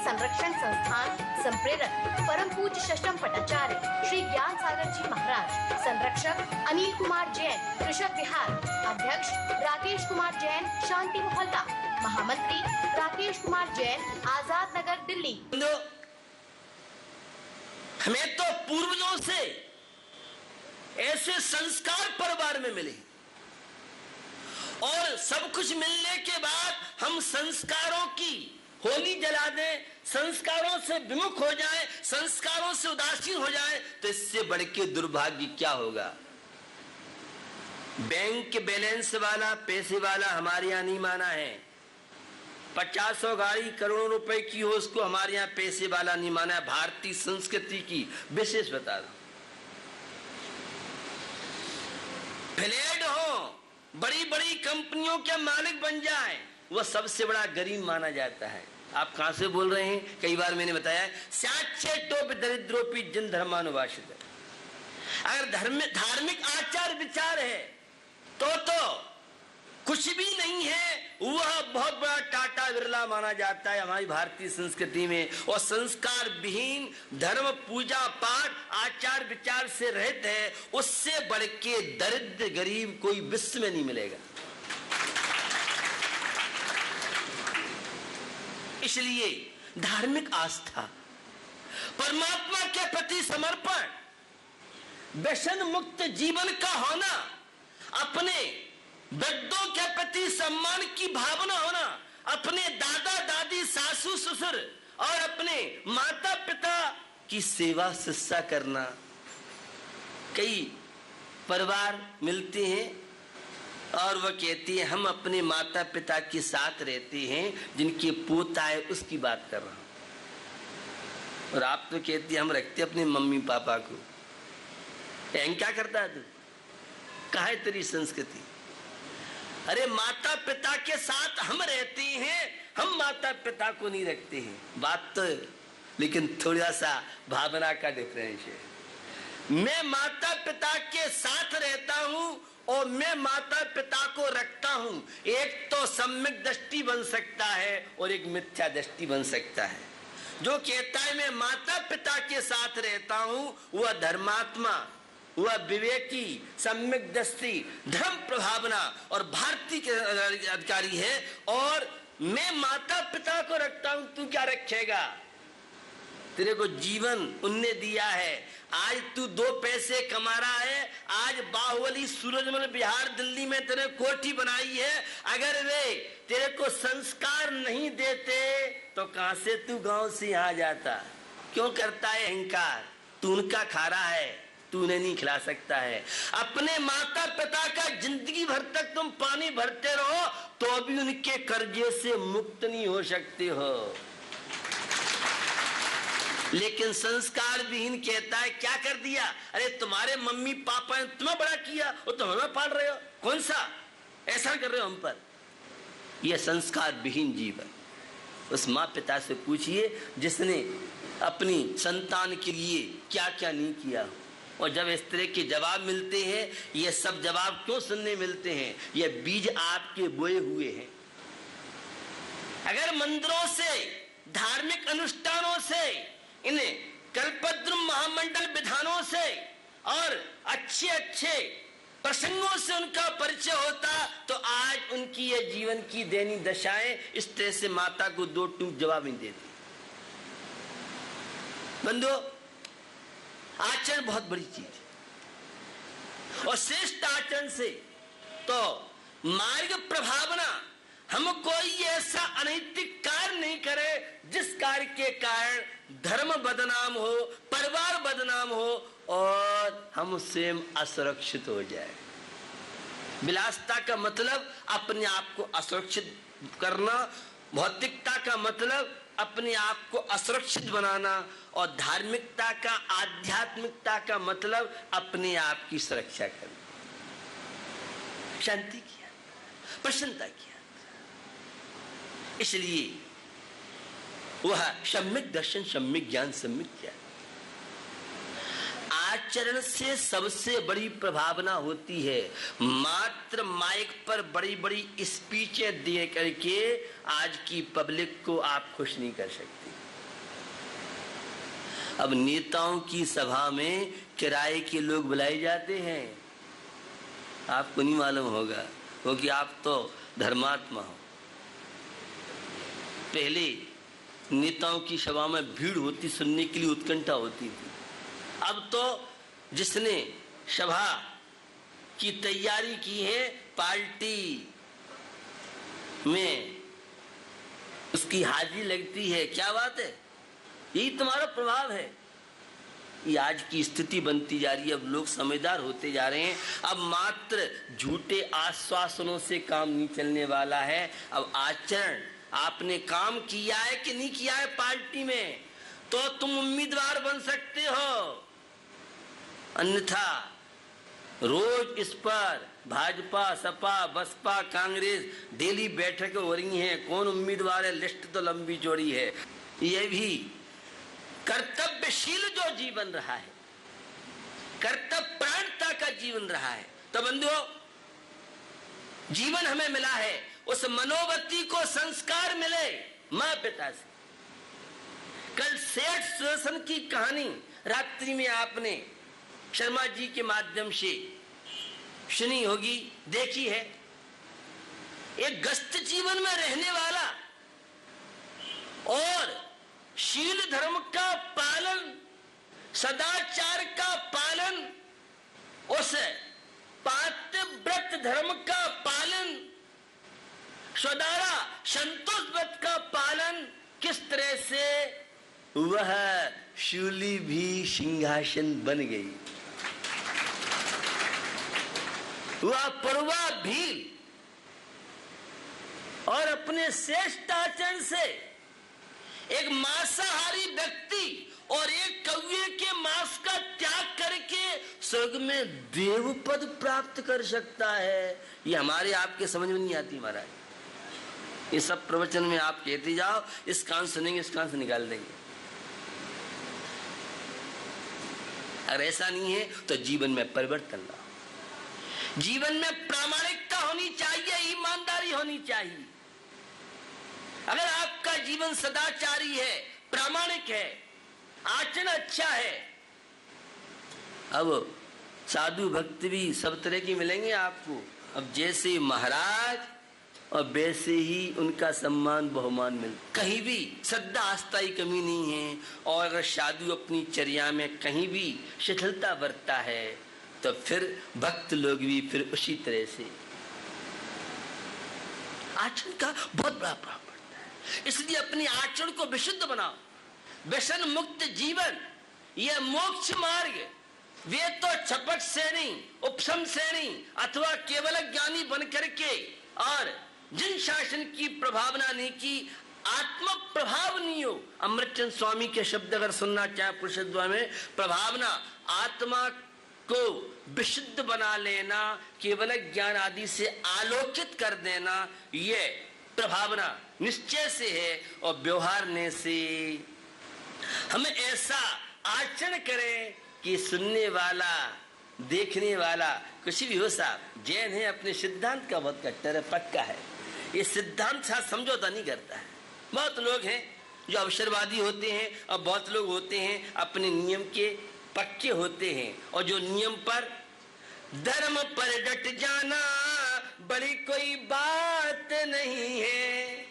संरक्षण संस्थान संप्रेरक परम पूज्य षष्ठम पटाचार्य श्री ज्ञान सागर जी महाराज, संरक्षक अनिल कुमार जैन, कृषक विहार, अध्यक्ष राकेश कुमार जैन, शांति मोहल्ला, महामंत्री राकेश कुमार जैन, आजाद नगर, दिल्ली। हमें तो पूर्वजों से ऐसे संस्कार परिवार में मिले और सब कुछ मिलने के बाद हम संस्कारों की होली जला दें, संस्कारों से विमुख हो जाएं, संस्कारों से उदासीन हो जाएं, तो इससे बढ़ के दुर्भाग्य क्या होगा। बैंक बैलेंस वाला, पैसे वाला हमारे यहाँ नहीं माना है। 50 गाड़ी करोड़ों रुपए की हो, उसको हमारे यहाँ पैसे वाला नहीं माना है। भारतीय संस्कृति की विशेष बता रहा हूं। फ्लैट हो, बड़ी बड़ी कंपनियों के मालिक बन जाए, वह सबसे बड़ा गरीब माना जाता है। आप कहां से बोल रहे हैं? कई बार मैंने बताया, साक्षेटोपि दरिद्रोपि जिन धर्मानुवासित। अगर धार्मिक आचार विचार है तो कुछ भी नहीं है, वह बहुत बड़ा टाटा बिरला माना जाता है हमारी भारतीय संस्कृति में। और संस्कार विहीन, धर्म पूजा पाठ आचार विचार से रहित है, उससे बढ़ के दरिद्र गरीब कोई विश्व में नहीं मिलेगा। इसलिए धार्मिक आस्था, परमात्मा के प्रति समर्पण, व्यसन मुक्त जीवन का होना, अपने वृद्धों के प्रति सम्मान की भावना होना, अपने दादा दादी, सासू ससुर और अपने माता पिता की सेवा शुश्रूषा करना। कई परिवार मिलते हैं और वह कहती है हम अपने माता पिता के साथ रहते हैं, जिनके पोता है उसकी बात कर रहा हूं। और आप तो कहती है हम रखते अपने मम्मी पापा को। क्या करता है तू? कहाँ है तेरी संस्कृति? अरे माता पिता के साथ हम रहते हैं, हम माता पिता को नहीं रखते हैं। बात तो, लेकिन थोड़ा सा भावना का डिफरेंस है। मैं माता पिता के साथ रहता हूं और मैं माता पिता को रखता हूं। एक तो सम्यक दृष्टि बन सकता है और एक मिथ्या दृष्टि बन सकता है। जो कहता है मैं माता पिता के साथ रहता हूं, वह धर्मात्मा, वह विवेकी, सम्यक दृष्टि, धर्म प्रभावना और भारतीय के अधिकारी है। और मैं माता पिता को रखता हूं, तू क्या रखेगा? तेरे को जीवन उनने दिया है। आज तू 2 पैसे कमा रहा है, आज बाहुबली, सूरजमल, बिहार, दिल्ली में तेरे कोठी बनाई है। अगर वे तेरे को संस्कार नहीं देते तो कहां से तू गांव से यहां जाता? क्यों करता है अहंकार? तू उनका खा रहा है, तू उन्हें नहीं खिला सकता है। अपने माता पिता का जिंदगी भर तक तुम पानी भरते रहो तो भी उनके कर्जे से मुक्त नहीं हो सकते हो। लेकिन संस्कार विहीन कहता है क्या कर दिया? अरे तुम्हारे मम्मी पापा ने तुम्हें बड़ा किया और तुम हमें पाल रहे हो, कौन सा ऐसा कर रहे हो हम पर? यह संस्कार विहीन जीवन। उस माँ पिता से पूछिए जिसने अपनी संतान के लिए क्या क्या नहीं किया। और जब इस तरह के जवाब मिलते हैं, ये सब जवाब क्यों सुनने मिलते हैं? ये बीज आपके बोए हुए हैं। अगर मंदिरों से, धार्मिक अनुष्ठानों से, इन कल्पद्रुम महामंडल विधानों से और अच्छे अच्छे प्रसंगों से उनका परिचय होता तो आज उनकी ये जीवन की दैनिक दशाएं इस तरह से माता को 2 टूक जवाब नहीं देती। बंधु, आचरण बहुत बड़ी चीज है और श्रेष्ठ आचरण से तो मार्ग प्रभावना, हम कोई ऐसा अनैतिक कार्य नहीं करे जिस कार्य के कारण धर्म बदनाम हो, परिवार बदनाम हो और हम स्वयं असुरक्षित हो जाए। विलासिता का मतलब अपने आप को असुरक्षित करना, भौतिकता का मतलब अपने आप को असुरक्षित बनाना और धार्मिकता का, आध्यात्मिकता का मतलब अपने आप की सुरक्षा करना, शांति किया, प्रसन्नता किया। इसलिए वह सम्यक दर्शन, सम्यक ज्ञान, सम्यक ज्ञान। आचरण से सबसे बड़ी प्रभावना होती है। मात्र माइक पर बड़ी बड़ी स्पीचें दे करके आज की पब्लिक को आप खुश नहीं कर सकते। अब नेताओं की सभा में किराए के लोग बुलाए जाते हैं। आपको नहीं मालूम होगा, क्योंकि आप तो धर्मात्मा हो। पहले नेताओं की सभा में भीड़ होती, सुनने के लिए उत्कंठा होती थी। अब तो जिसने सभा की तैयारी की है, पार्टी में उसकी हाजिरी लगती है। क्या बात है, यही तुम्हारा प्रभाव है। ये आज की स्थिति बनती जा रही है। अब लोग समझदार होते जा रहे हैं। अब मात्र झूठे आश्वासनों से काम नहीं चलने वाला है। अब आचरण, आपने काम किया है कि नहीं किया है पार्टी में, तो तुम उम्मीदवार बन सकते हो। अन्यथा रोज इस पर भाजपा, सपा, बसपा, कांग्रेस डेली बैठकें हो रही हैं। कौन उम्मीदवार है, लिस्ट तो लंबी चौड़ी है। यह भी कर्तव्यशील जो जीवन रहा है, कर्तव्य प्राणता का जीवन रहा है। तो बंधुओं, जीवन हमें मिला है, उस मनोवती को संस्कार मिले मां पिता से। कल सेठ सुदर्शन की कहानी रात्रि में आपने शर्मा जी के माध्यम से सुनी होगी, देखी है। एक गस्त जीवन में रहने वाला और शील धर्म का पालन, सदाचार का पालन, उस पातिव्रत धर्म का पालन, सदारा संतोष व्रत का पालन, किस तरह से वह शूली भी सिंहासन बन गई, वह पुरवा भी, और अपने श्रेष्ठ आचरण से एक मांसाहारी व्यक्ति और एक कौवे के मांस का त्याग करके स्वर्ग में देव पद प्राप्त कर सकता है। ये हमारे आपके समझ में नहीं आती महाराज। ये सब प्रवचन में आप कहते जाओ, इस कान सुनेंगे, इस कान से निकाल देंगे। अगर ऐसा नहीं है तो जीवन में परिवर्तन लाओ। जीवन में प्रामाणिकता होनी चाहिए, ईमानदारी होनी चाहिए। अगर आपका जीवन सदाचारी है, प्रामाणिक है, आचरण अच्छा है, अब साधु भक्त भी सब तरह की मिलेंगे आपको। अब जैसे महाराज और वैसे ही उनका सम्मान बहुमान मिल, कहीं भी श्रद्धा आस्था की कमी नहीं है। और अगर साधु अपनी चर्या में कहीं भी शिथिलता बरतता है तो फिर भक्त लोग भी फिर उसी तरह से आचरण का बहुत बड़ा प्रभाव पड़ता है। इसलिए अपने आचरण को विशुद्ध बनाओ। व्यसन मुक्त जीवन, यह मोक्ष मार्ग। वे तो छपट श्रेणी, उपशम श्रेणी अथवा केवल ज्ञानी बन करके और जिन शासन की प्रभावना नहीं की, आत्म प्रभाव नहीं हो। अमृतचंद स्वामी के शब्द अगर सुनना चाहे पुरुषद्वा में, प्रभावना आत्मा को विशुद्ध बना लेना, केवल ज्ञान आदि से आलोकित कर देना, ये प्रभावना निश्चय से है। और व्यवहारने से हमें ऐसा आचरण करें कि सुनने वाला, देखने वाला कुछ भी हो, साहब जैन है, अपने सिद्धांत का बहुत कट्टर है, पक्का है। ये सिद्धांत साथ समझौता नहीं करता है। बहुत लोग हैं जो अवसरवादी होते हैं और बहुत लोग होते हैं अपने नियम के पक्के होते हैं, और जो नियम पर धर्म पर डट जाना बड़ी कोई बात नहीं है।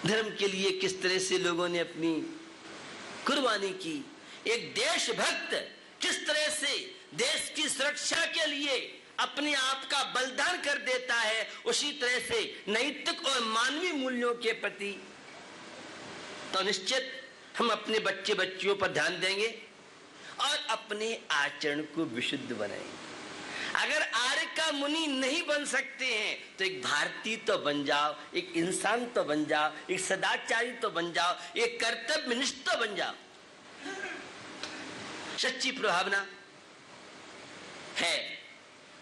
धर्म के लिए किस तरह से लोगों ने अपनी कुर्बानी की। एक देशभक्त किस तरह से देश की सुरक्षा के लिए अपने आप का बलिदान कर देता है, उसी तरह से नैतिक और मानवीय मूल्यों के प्रति तो निश्चित हम अपने बच्चे बच्चियों पर ध्यान देंगे और अपने आचरण को विशुद्ध बनाएंगे। अगर आर्य का मुनि नहीं बन सकते हैं तो एक भारतीय तो बन जाओ, एक इंसान तो बन जाओ, एक सदाचारी तो बन जाओ, एक कर्तव्यनिष्ठ तो बन जाओ। सच्ची प्रभावना है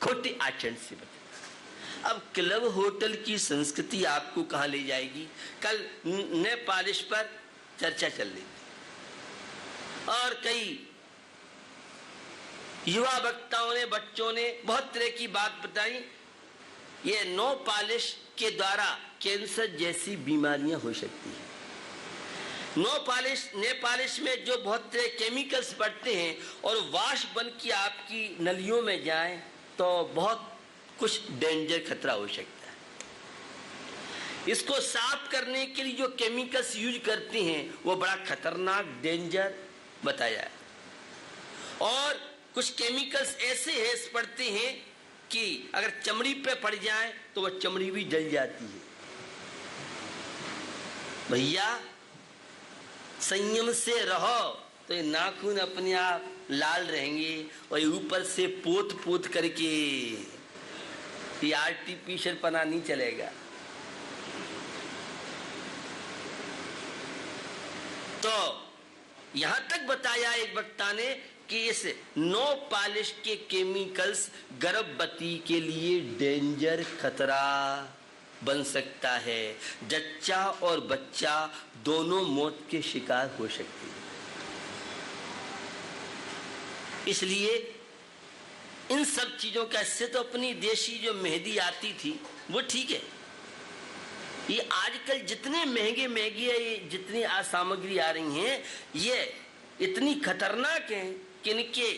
खोटे आचरण से बचना। अब क्लब होटल की संस्कृति आपको कहां ले जाएगी? कल नए पॉलिश पर चर्चा चल रही थी और कई युवा वक्ताओं ने, बच्चों ने बहुत तरह की बात बताई। ये नो पॉलिश के द्वारा कैंसर जैसी बीमारियां हो सकती है। नेल पॉलिश में जो बहुत तरह केमिकल्स पड़ते हैं और वाश बन के आपकी नलियों में जाएं तो बहुत कुछ डेंजर खतरा हो सकता है। इसको साफ करने के लिए जो केमिकल्स यूज करते हैं वो बड़ा खतरनाक डेंजर बताया है। और कुछ केमिकल्स ऐसे है पड़ते हैं कि अगर चमड़ी पे पड़ जाए तो वह चमड़ी भी जल जाती है। भैया संयम से रहो तो ये नाखून अपने आप लाल रहेंगे और ऊपर से पोत पोत करके ये आर्टिफिशियल पना नहीं चलेगा। तो यहां तक बताया एक वक्ता ने कि इस नो पॉलिश के केमिकल्स गर्भवती के लिए डेंजर खतरा बन सकता है। जच्चा और बच्चा दोनों मौत के शिकार हो सकते हैं। इसलिए इन सब चीजों का इससे तो अपनी देशी जो मेहंदी आती थी वो ठीक है। ये आजकल जितने महंगे ये जितनी सामग्री आ रही हैं ये इतनी खतरनाक हैं कि इनके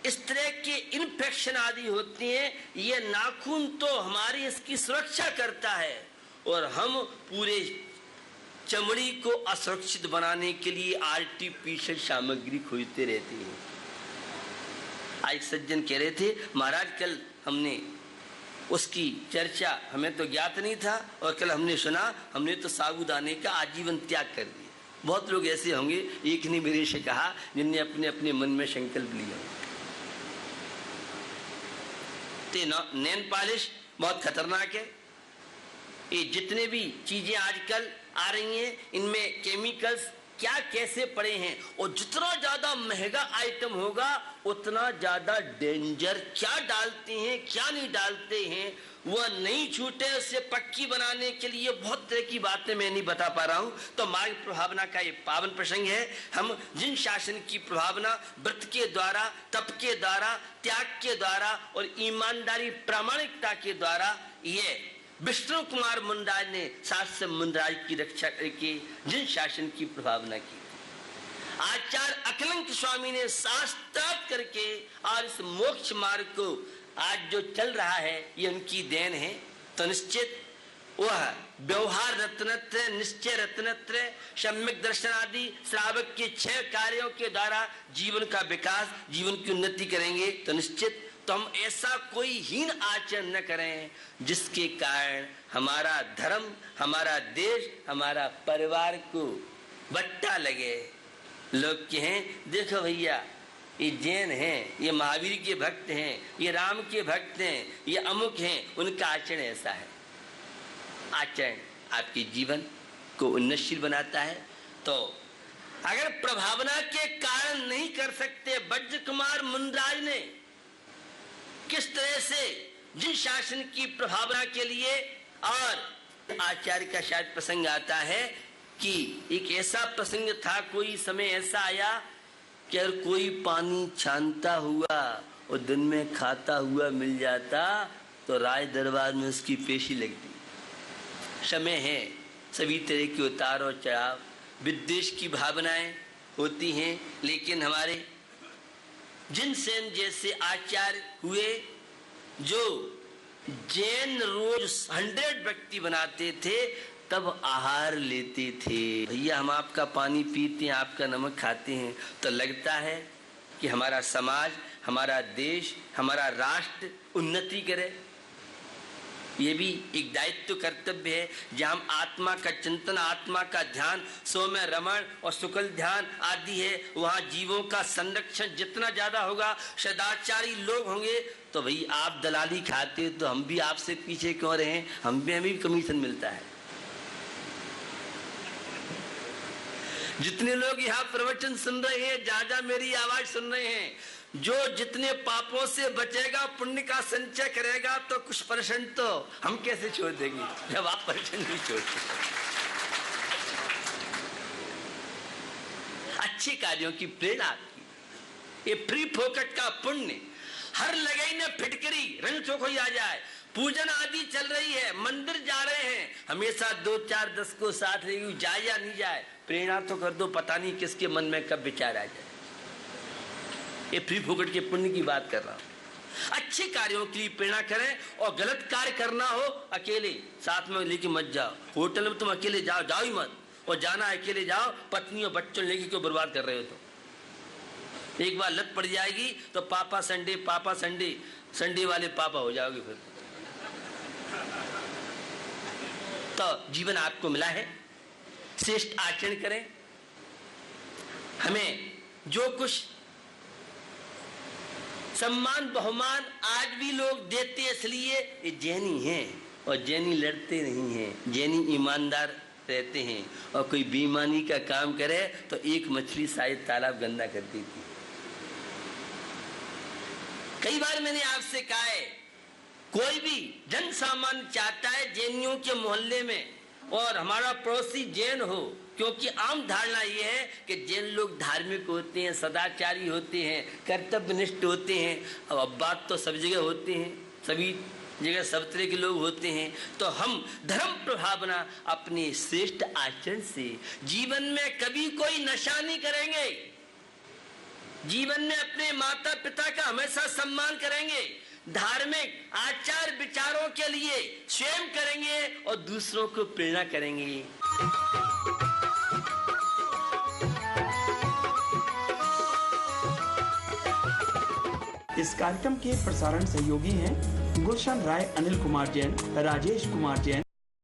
इस तरह के इन्फेक्शन आदि होते हैं। ये नाखून तो हमारी इसकी सुरक्षा करता है और हम पूरे चमड़ी को असुरक्षित बनाने के लिए आर्टिफिशियल सामग्री खोजते रहते हैं। आज सज्जन कह रहे थे महाराज कल हमने उसकी चर्चा, हमें तो ज्ञात नहीं था और कल हमने सुना, हमने तो साबूदाने का आजीवन त्याग कर दिया। बहुत लोग ऐसे होंगे, एक ने मेरे से कहा जिनने अपने अपने मन में संकल्प लिया। नेल पॉलिश बहुत खतरनाक है। ये जितने भी चीजें आजकल आ रही हैं इनमें केमिकल्स क्या कैसे पड़े हैं और जितना ज्यादा महंगा आइटम होगा उतना ज्यादा डेंजर क्या डालते हैं क्या नहीं डालते हैं वह नहीं छूटे। उससे पक्की बनाने के लिए बहुत तरह की बातें मैं नहीं बता पा रहा हूं। तो मार्ग प्रभावना का ये पावन प्रसंग है। हम जिन शासन की प्रभावना व्रत के द्वारा, तप के द्वारा, त्याग के द्वारा और ईमानदारी प्रामाणिकता के द्वारा ये विष्णु कुमार मुंडराज ने शास्त्र मुंडराज की रक्षा करके जिन शासन की प्रभावना की, आचार्य अकलंक स्वामी ने शास्त्रार्थ करके और इस मोक्ष मार्ग को आज जो चल रहा है ये उनकी देन है। तो निश्चित वह व्यवहार रत्नत्र, निश्चय रत्नत्र, सम्यक दर्शन आदि श्रावक के 6 कार्यों के द्वारा जीवन का विकास, जीवन की उन्नति करेंगे। तो निश्चित तो हम ऐसा कोई हीन आचरण न करें जिसके कारण हमारा धर्म, हमारा देश, हमारा परिवार को बट्टा लगे। लोग कहें देखो भैया ये जैन हैं, ये महावीर के भक्त हैं, ये राम के भक्त हैं, ये अमुक हैं, उनका आचरण ऐसा है। आचरण आपके जीवन को उन्नतशील बनाता है। तो अगर प्रभावना के कारण नहीं कर सकते, वज्र कुमार मुंडराज ने किस तरह से जिन शासन की प्रभावना के लिए, और आचार्य का शायद प्रसंग आता है कि एक ऐसा प्रसंग था, कोई समय ऐसा आया कि अगर कोई पानी छानता हुआ और दिन में खाता हुआ मिल जाता तो राज दरबार में उसकी पेशी लगती। समय है, सभी तरह के उतार और चढ़ाव, विद्वेष की भावनाएं होती हैं, लेकिन हमारे जिनसेन जैसे आचार्य हुए जो जैन रोज 100 व्यक्ति बनाते थे तब आहार लेते थे। भैया हम आपका पानी पीते हैं, आपका नमक खाते हैं तो लगता है कि हमारा समाज, हमारा देश, हमारा राष्ट्र उन्नति करे। ये भी एक दायित्व कर्तव्य है। जहाँ हम आत्मा का चिंतन, आत्मा का ध्यान, सौम्य रमण और शुक्ल ध्यान आदि है, वहाँ जीवों का संरक्षण जितना ज्यादा होगा, सदाचारी लोग होंगे। तो भाई आप दलाली खाते तो हम भी आपसे पीछे क्यों रहे, हमें भी कमीशन मिलता है। जितने लोग यहाँ प्रवचन सुन रहे हैं, जहाँ जहाँ मेरी आवाज सुन रहे हैं, जो जितने पापों से बचेगा, पुण्य का संचय करेगा, तो कुछ परसेंट तो हम कैसे छोड़ देंगे जब आप परसेंट नहीं छोड़ते। अच्छे कार्यों की प्रेरणा आपकी, ये फ्री फोकट का पुण्य, हर लगाई न फिटकरी रंग चोखोई आ जाए, पूजन आदि चल रही है, मंदिर जा रहे हैं, हमेशा 2, 4, 10 को साथ ले जाए या नहीं जाए, प्रेरणा तो कर दो, पता नहीं किसके मन में कब विचार आ जाए। ये फ्री फुकट के पुण्य की बात कर रहा हूं। अच्छे कार्यों के लिए प्रेरणा करें, और गलत कार्य करना हो अकेले, साथ में लेके मत जाओ। होटल में तुम अकेले जाओ ही मत, और जाना अकेले जाओ, पत्नी और बच्चों लेके क्यों बर्बाद कर रहे हो? तो एक बार लत पड़ जाएगी तो पापा संडे वाले पापा हो जाओगे फिर। तो जीवन आपको मिला है, श्रेष्ठ आचरण करें। हमें जो कुछ सम्मान बहुमान आज भी लोग देते इसलिए ये जैनी हैं, और जैनी लड़ते नहीं हैं, जैनी ईमानदार रहते हैं। और कोई बेईमानी का काम करे तो एक मछली शायद तालाब गंदा कर देती। कई बार मैंने आपसे कहा है, कोई भी जन सामान्य चाहता है जैनियों के मोहल्ले में और हमारा पड़ोसी जैन हो, क्योंकि आम धारणा यह है कि जैन लोग धार्मिक होते हैं, सदाचारी होते हैं, कर्तव्यनिष्ठ होते हैं। अब बात तो सब जगह होते हैं, सभी जगह सब तरह के लोग होते हैं। तो हम धर्म प्रभावना अपने श्रेष्ठ आचरण से जीवन में कभी कोई नशा नहीं करेंगे, जीवन में अपने माता पिता का हमेशा सम्मान करेंगे, धार्मिक आचार विचारों के लिए स्वयं करेंगे और दूसरों को प्रेरणा करेंगे। इस कार्यक्रम के प्रसारण सहयोगी हैं गुलशन राय, अनिल कुमार जैन, राजेश कुमार जैन,